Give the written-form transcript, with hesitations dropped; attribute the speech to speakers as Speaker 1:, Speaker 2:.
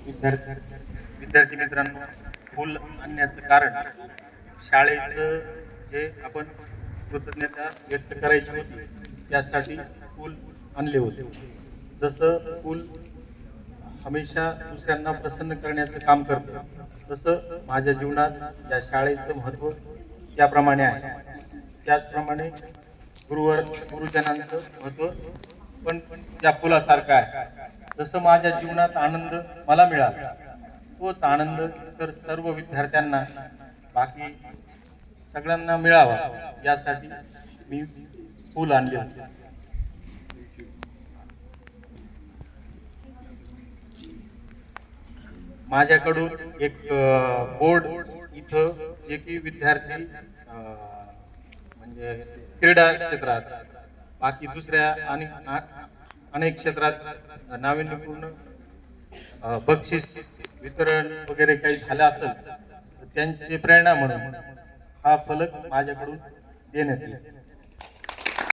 Speaker 1: विद्यार्थी मित्रांनो, फुल आणण्याचं कारण शाळेचं जे आपण कृतज्ञता व्यक्त करायची होती त्यासाठी फुल आणले होते. जसं फुल हमेशा दुसऱ्यांना प्रसन्न करण्याचं काम करतं, तसं माझ्या जीवनात या शाळेचं महत्त्व त्याप्रमाणे आहे. त्याचप्रमाणे गुरुजनांचं महत्त्व पण त्या फुलासारखं आहे. जसं माझ्या जीवनात आनंद मला मिळाला, तोच आनंद इतर सर्व विद्यार्थ्यांना, बाकी सगळ्यांना मिळावा यासाठी मी फूल आणले होते. माझ्याकडून एक बोर्ड इथं जे की विद्यार्थी म्हणजे क्रीडा क्षेत्रात, बाकी दुसऱ्या आणि अनेक क्षेत्रात नाविन्यपूर्ण बक्षीस वितरण वगैरे काही झालं असेल तर त्यांची प्रेरणा म्हणून हा फलक माझ्याकडून देण्यात येईल.